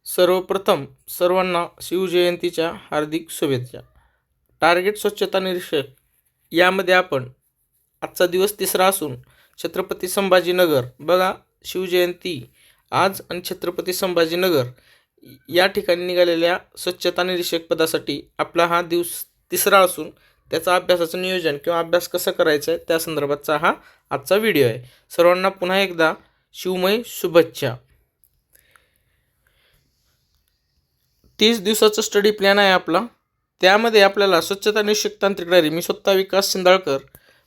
सर्वप्रथम सर्वांना शिवजयंतीच्या हार्दिक शुभेच्छा. टार्गेट स्वच्छता निरीक्षक यामध्ये आपण आजचा दिवस तिसरा असून छत्रपती संभाजीनगर बघा, शिवजयंती आज आणि छत्रपती संभाजीनगर या ठिकाणी निघालेल्या स्वच्छता निरीक्षक पदासाठी आपला हा दिवस तिसरा असून त्याचा अभ्यासाचं नियोजन किंवा अभ्यास कसा करायचा आहे त्या संदर्भातचा हा आजचा व्हिडिओ आहे. सर्वांना पुन्हा एकदा शिवमय शुभेच्छा. 30 दिवसाचा स्टडी प्लॅन आहे आपला. त्यामध्ये आपल्याला स्वच्छता निरीक्षक तांत्रिक डायरी, मी स्वतः विकास सिंधाळकर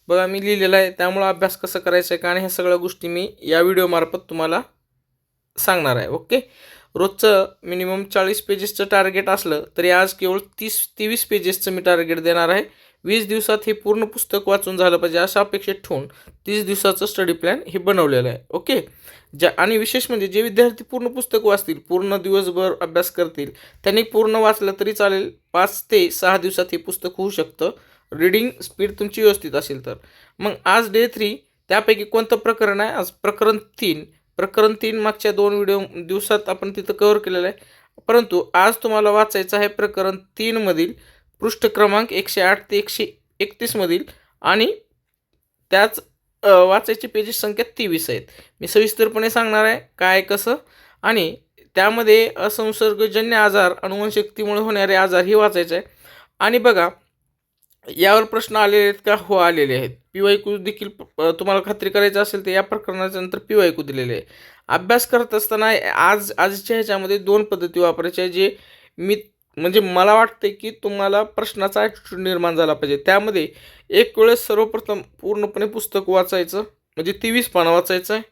बघा मी लिहिलेला आहे. त्यामुळं अभ्यास कसं करायचा आहे का आणि ह्या सगळ्या गोष्टी मी या व्हिडिओमार्फत तुम्हाला सांगणार आहे. ओके, रोजचं मिनिमम 40 पेजेसचं टार्गेट असलं तरी आज केवळ 23 पेजेसचं मी टार्गेट देणार आहे. 20 दिवसात हे पूर्ण पुस्तक वाचून झालं पाहिजे अशा अपेक्षित ठेवून 30 दिवसाचं स्टडी प्लॅन हे बनवलेलं आहे. ओके, आणि विशेष म्हणजे जे विद्यार्थी पूर्ण पुस्तक वाचतील, पूर्ण दिवसभर अभ्यास करतील, त्यांनी पूर्ण वाचलं तरी चालेल. 5 ते 6 दिवसात हे पुस्तक होऊ शकतं, रीडिंग स्पीड तुमची व्यवस्थित असेल तर. मग आज डे 3 त्यापैकी कोणतं प्रकरण आहे? आज प्रकरण 3. प्रकरण 3 मागच्या 2 दिवसात आपण तिथं कव्हर केलेलं आहे, परंतु आज तुम्हाला वाचायचं आहे प्रकरण 3 मधील पृष्ठ क्रमांक 108 ते 131 मधील आणि त्याच वाचायची पेजेस संख्या 23 आहेत. मी सविस्तरपणे सांगणार आहे काय कसं, आणि त्यामध्ये असंसर्गजन्य आजार, अनुवंशिकतेमुळे होणारे आजार हे वाचायचं आहे. आणि बघा यावर प्रश्न आलेले आहेत का? हो आलेले आहेत. PYQ देखील तुम्हाला खात्री करायची असेल तर या प्रकरणाच्या नंतर PYQ दिलेले आहे. अभ्यास करत असताना आजच्या ह्याच्यामध्ये 2 पद्धती वापरायच्या आहे, जे म्हणजे मला वाटते की तुम्हाला प्रश्नाचा ॲटिट्यूड निर्माण झाला पाहिजे. त्यामध्ये एक वेळेस सर्वप्रथम पूर्णपणे पुस्तक वाचायचं, म्हणजे 23 पानं वाचायचं आहे.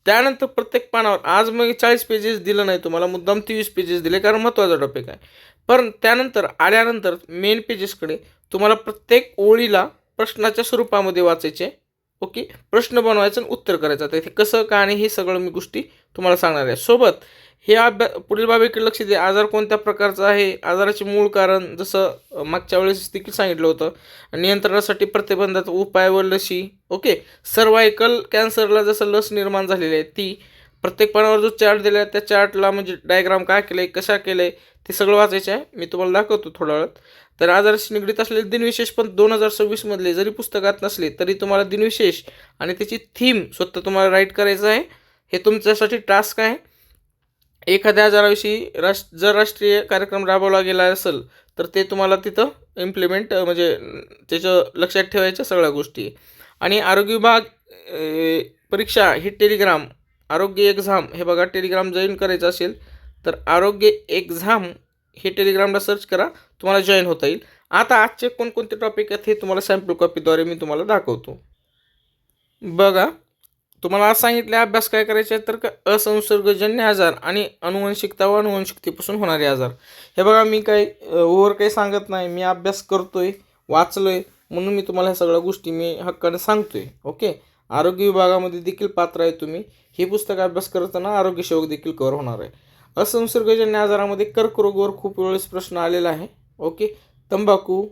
त्यानंतर प्रत्येक पानावर आज मग 40 पेजेस दिलं नाही तुम्हाला, मुद्दाम 23 पेजेस दिले कारण महत्त्वाचा टॉपिक आहे. पण त्यानंतर आल्यानंतर मेन पेजेसकडे तुम्हाला प्रत्येक ओळीला प्रश्नाच्या स्वरूपामध्ये वाचायचे. ओके, प्रश्न बनवायचा आणि उत्तर करायचं. तर हे कसं का आणि हे सगळं मी गोष्टी तुम्हाला सांगणार आहे. सोबत हे पुढील बाबीकडे लक्ष द्या. आजार कोणत्या प्रकारचा आहे, आजाराचे मूळ कारण, जसं मागच्या वेळेस देखील सांगितलं होतं, नियंत्रणासाठी प्रतिबंधाचा उपाय व लसी. ओके, सर्वायकल कॅन्सरला जसं लस निर्माण झालेली आहे ती, प्रत्येक पानावर जो चार्ट दिला आहे त्या चार्टला म्हणजे डायग्राम काय केलं आहे, कशा केलं आहे ते सगळं वाचायचं आहे. मी तुम्हाला दाखवतो थोड्या वेळात. तर आजाराशी निगडीत असलेले दिनविशेष पण 2026 मधले जरी पुस्तकात नसले तरी तुम्हाला दिनविशेष आणि त्याची थीम स्वतः तुम्हाला राईट करायचं आहे. हे तुमच्यासाठी टास्क आहे. एखाद्या आजाराविषयी जर राष्ट्रीय कार्यक्रम राबवला गेला असेल तर ते तुम्हाला तिथं इम्प्लिमेंट म्हणजे त्याचं लक्षात ठेवायच्या सगळ्या गोष्टी. आणि आरोग्य विभाग परीक्षा ही टेलिग्राम आरोग्य एक्झाम हे बघा, टेलिग्राम जॉईन करायचं असेल तर आरोग्य एक्झाम हे टेलिग्रामला सर्च करा, तुम्हाला जॉईन होता येईल. आता आजचे कोणकोणते टॉपिक आहेत हे तुम्हाला सॅम्पल कॉपीद्वारे मी तुम्हाला दाखवतो. बघा, तुम्हाला आज सांगितले अभ्यास काय करायचे आहे तर असंसर्गजन्य आजार आणि अनुवंशिकता व अनुवंशिकतेपासून होणारे आजार. हे बघा, मी काही सांगत नाही, मी अभ्यास करतोय, वाचलोय, म्हणून मी तुम्हाला ह्या सगळ्या गोष्टी मी हक्काने सांगतोय. ओके, आरोग्य विभागामध्ये देखील पात्र आहे तुम्ही. हे पुस्तक अभ्यास करताना आरोग्य सेवक देखील कव्हर होणार आहे. असंसर्गजन्य आजारामध्ये कर्करोगावर खूप वेळेस प्रश्न आलेला आहे. ओके, तंबाखू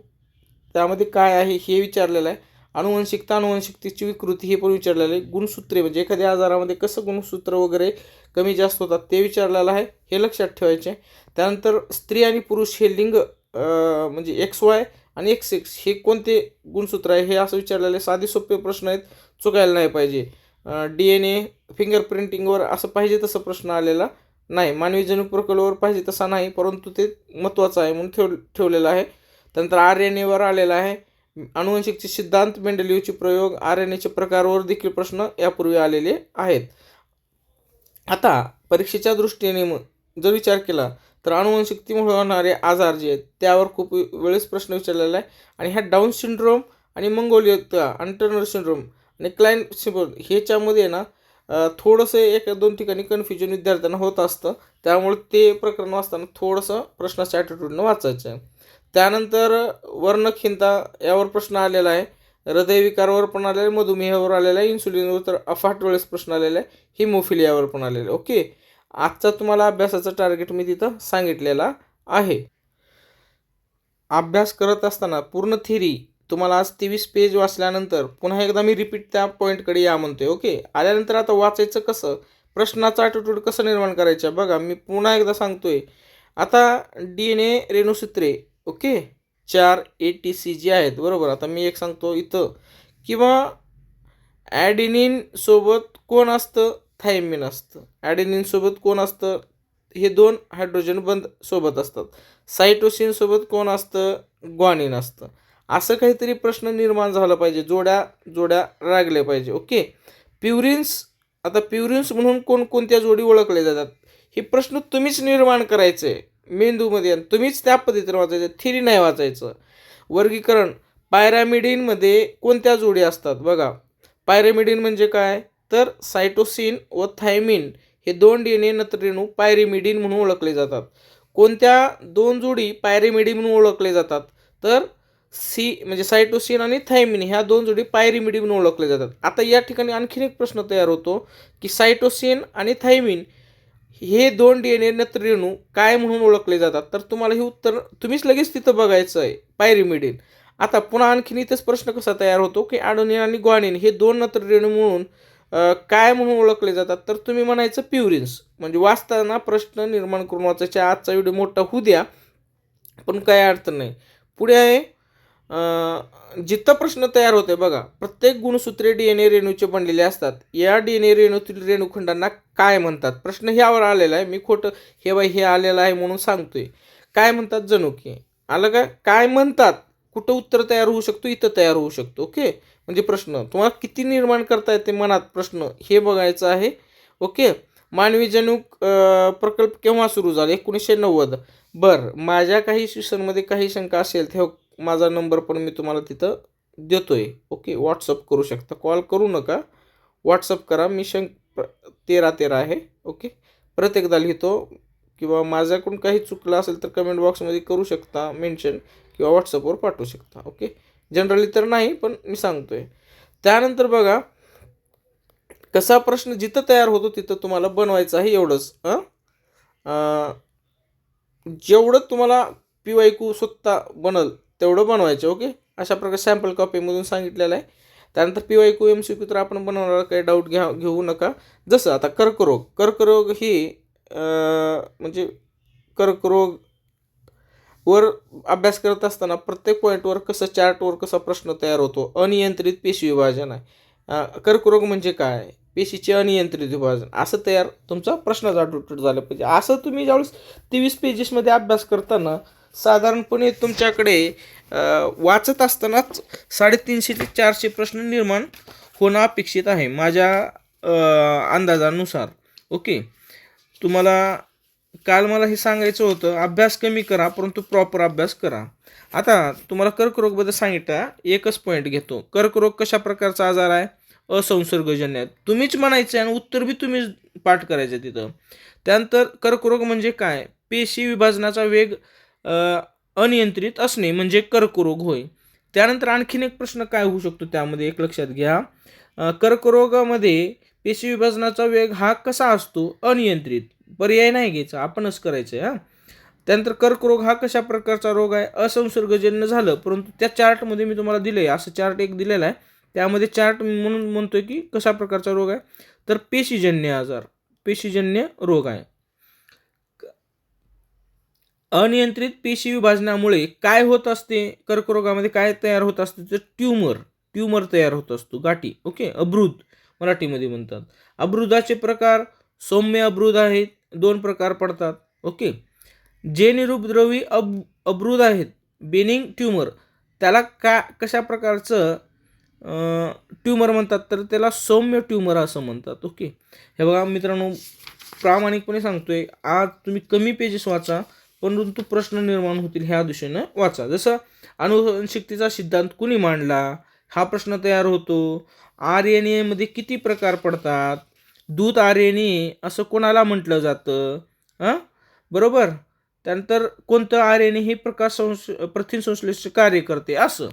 त्यामध्ये काय आहे हे विचारलेलं आहे. अनुवंशिकतेची विकृती हे पण विचारलेलं आहे. गुणसूत्रे म्हणजे एखाद्या आजारामध्ये कसं गुणसूत्र वगैरे कमी जास्त होतात ते विचारलेलं आहे, हे लक्षात ठेवायचे. त्यानंतर स्त्री आणि पुरुष हे लिंग म्हणजे XY आणि XX हे कोणते गुणसूत्र आहे हे असं विचारलेलं आहे. साधे सोपे प्रश्न आहेत, चुकायला नाही पाहिजे. DNA फिंगरप्रिंटिंगवर असं पाहिजे तसं प्रश्न आलेला नाही. मानवी जनुक प्रकल्पावर पाहिजे तसा नाही, परंतु ते महत्त्वाचं आहे म्हणून ठेवलेलं आहे. त्यानंतर RNAवर आलेला आहे. अनुवंशिकचे सिद्धांत, मेंडेलिव्हचे प्रयोग, RNAचे प्रकारवर देखील प्रश्न यापूर्वी आलेले आहेत. आता परीक्षेच्या दृष्टीने जर विचार केला तर अनुवंशिकतेमुळे होणारे आजार जे आहेत त्यावर खूप वेळेस प्रश्न विचारलेला आहे. आणि ह्या डाऊन सिंड्रोम आणि मंगोलिया आणि टर्नर सिंड्रोम आणि क्लाइन सिंड्रोम ह्याच्यामध्ये ना थोडंसं 1-2 ठिकाणी कन्फ्युजन विद्यार्थ्यांना होत असतं. त्यामुळे ते प्रकरण वाचताना थोडंसं प्रश्नाच्या ॲटिट्यूडनं वाचायचं आहे. त्यानंतर वर्णखीनता यावर प्रश्न आलेला आहे. हृदयविकारावर पण आलेला आहे, मधुमेहावर आलेला आहे, इन्सुलिनवर तर अफाट वेळेस प्रश्न आलेला आहे, हिमोफिलियावर पण आलेलं आहे. ओके, आजचा तुम्हाला अभ्यासाचा टार्गेट मी तिथं सांगितलेला आहे. अभ्यास करत असताना पूर्ण थिअरी तुम्हाला आज 23 पेज वाचल्यानंतर पुन्हा एकदा मी रिपीट त्या पॉईंटकडे या म्हणतोय. ओके, आल्यानंतर आता वाचायचं कसं? प्रश्नाचा ॲटिट्यूड कसं निर्माण करायचा बघा, मी पुन्हा एकदा सांगतोय. आता DNA रेणुसूत्रे ओके 4 ATC जी आहेत बरोबर. आता मी एक सांगतो इथं किंवा ॲडेनिन सोबत कोण असतं, थायमिन असतं. ॲडेनिन सोबत कोण असतं, हे 2 हायड्रोजन बंध सोबत असतात. सायटोसिन सोबत कोण असतं, ग्वानिन असतं. असं काहीतरी प्रश्न निर्माण झाला पाहिजे, जोड्या जोड्या लागल्या पाहिजे ओके. प्युरिन्स, आता प्युरिन्स म्हणून कोणकोणत्या जोडी ओळखल्या जातात, हे प्रश्न तुम्हीच निर्माण करायचे मेंदूमध्ये आणि तुम्हीच त्या पद्धतीने वाचायचं, थिरी नाही वाचायचं. वर्गीकरण, पायरॅमिडिनमध्ये कोणत्या जोडी असतात बघा. पायरॅमिडिन म्हणजे काय, तर सायटोसिन व थायमिन हे 2 DNA नत्ररेणू पायरिमिडिन म्हणून ओळखले जातात. कोणत्या 2 जोडी पायरिमिडिन म्हणून ओळखले जातात, तर म्हणजे सायटोसिन आणि थायमिन ह्या 2 जोडी पायरिमिडिन म्हणून ओळखले जातात. आता या ठिकाणी आणखीन एक प्रश्न तयार होतो की सायटोसिन आणि थायमिन हे 2 DNA नत्ररेणू काय म्हणून ओळखले जातात, तर तुम्हाला हे उत्तर तुम्हीच लगेच तिथं बघायचं आहे, पायरिमिडिन. आता पुन्हा आणखीन इथेच प्रश्न कसा तयार होतो की ॲडेनिन आणि ग्वानिन हे 2 नत्ररेणू म्हणून काय म्हणून ओळखले जातात, तर तुम्ही म्हणायचं प्युरिन्स. म्हणजे वाचताना प्रश्न निर्माण करून वाचायचे. आजचा व्हिडिओ मोठा होऊ द्या पण काय अडचण नाही. पुढे आहे जिथं प्रश्न तयार होते बघा, प्रत्येक गुणसूत्रे DNA रेणूचे बनलेले असतात. या DNA रेणूतील रेणुखंडांना काय म्हणतात, प्रश्न ह्यावर आलेला आहे. मी खोटं हे आलेलं आहे म्हणून सांगतोय. काय म्हणतात, जनुकी आलं का, काय म्हणतात, कुठं उत्तर तयार होऊ शकतो, इथं तयार होऊ शकतो ओके. म्हणजे प्रश्न तुम्हाला किती निर्माण करता येते मनात प्रश्न हे बघायचं आहे ओके. मानवी जनुक प्रकल्प केव्हा सुरू झाला, 1990. बरं, माझ्या काही सेशनमध्ये काही शंका असेल तेव्हा माझा नंबर पण मी तुम्हाला तिथं देतोय ओके. व्हॉट्सअप करू शकता, कॉल करू नका, व्हॉट्सअप करा. मी 1313 आहे ओके. प्रत्येकदा लिहितो किंवा माझ्याकडून काही चुकलं असेल तर कमेंट बॉक्समध्ये करू शकता मेन्शन किंवा व्हॉट्सअपवर पाठवू शकता ओके. जनरली तर नाही पण मी सांगतोय. त्यानंतर बघा कसा प्रश्न जिथं तयार होतो तिथं तुम्हाला बनवायचं आहे एवढंच. जेवढं तुम्हाला PYQ स्वतः बनल तेवढं बनवायचं ओके. अशा प्रकारे सॅम्पल कॉपीमधून सांगितलेलं आहे. त्यानंतर PYQ MCQ तर आपण बनवणार, काही डाऊट घेऊ नका. जसं आता कर्करोग ही म्हणजे कर्करोग वर अभ्यास करत असताना प्रत्येक पॉईंटवर कसं चार्टवर कसा प्रश्न तयार होतो, अनियंत्रित पेशी विभाजन आहे. कर्करोग म्हणजे काय, पेशीचे अनियंत्रित विभाजन, असं तयार तुमचा प्रश्नाचा ॲटिट्यूड झाला पाहिजे. असं तुम्ही ज्यावेळेस 23 पेजेसमध्ये अभ्यास करताना साधारणपणे तुमच्याकडे वाचत असतानाच 350 ते 400 प्रश्न निर्माण होणं अपेक्षित आहे माझ्या अंदाजानुसार ओके. तुम्हाला काल मला हे सांगायचं होतं, अभ्यास कमी करा परंतु प्रॉपर अभ्यास करा. आता तुम्हाला कर्करोगबद्दल सांगितलं, एकच पॉईंट घेतो. कर्करोग कशा प्रकारचा आजार आहे, असंसर्गजन्य आहे. तुम्हीच म्हणायचं आणि उत्तर बी तुम्हीच पाठ करायचं तिथं. त्यानंतर कर्करोग म्हणजे काय, पेशी विभाजनाचा वेग अनियंत्रित असणे म्हणजे कर्करोग होय. त्यानंतर आणखीन एक प्रश्न काय होऊ शकतो त्यामध्ये एक लक्षात घ्या, कर्करोगामध्ये पेशी विभाजनाचा वेग हा कसा असतो, अनियंत्रित. पर्याय नाही घ्यायचा, आपणच करायचं आहे. त्यानंतर कर्करोग हा कशा प्रकारचा रोग आहे, असंसर्गजन्य झालं. परंतु त्या चार्टमध्ये मी तुम्हाला दिलं आहे, असं चार्ट एक दिलेला आहे, त्यामध्ये चार्ट म्हणून म्हणतोय की कशा प्रकारचा रोग आहे, तर पेशीजन्य आजार, पेशीजन्य रोग आहे. अनियंत्रित पेशी विभाजनामुळे काय होत असते, कर्करोगामध्ये काय तयार होत असते, तर ट्यूमर तयार होत असतो, गाठी ओके. अब्रुद मराठीमध्ये म्हणतात. अब्रुदाचे प्रकार सौम्य अब्रुद आहेत, 2 प्रकार पडतात ओके. जे निरुपद्रवी अब्रुद आहेत, बेनिंग ट्यूमर, त्याला कशा प्रकारचं ट्यूमर म्हणतात, तर त्याला सौम्य ट्यूमर असं म्हणतात ओके. हे बघा मित्रांनो, प्रामाणिकपणे सांगतोय, आज तुम्ही कमी पेजेस वाचा परंतु प्रश्न निर्माण होतील ह्या दिशेनं वाचा. जसं अनुवंशिकतेचा सिद्धांत कुणी मांडला, हा प्रश्न तयार होतो. RNA मध्ये किती प्रकार पडतात, दूध RNA असं कोणाला म्हटलं जातं, बरोबर. त्यानंतर कोणतं RNA हे प्रथिन संश्लेषणाचे कार्य करते, असं.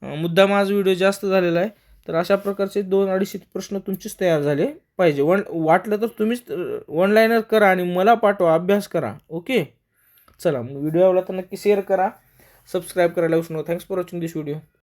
मुद्दा माझा व्हिडिओ जास्त झालेला आहे, तर अशा प्रकारचे 2-250 प्रश्न तुमचेच तयार झाले पाहिजे. वाटलं तर तुम्हीच 1 लाईनर करा आणि मला पाठवा, अभ्यास करा ओके. चला, व्हिडिओ आवडला तर नक्की शेअर करा, सबस्क्राईब करायला विसरू नका. Thanks for watching this video.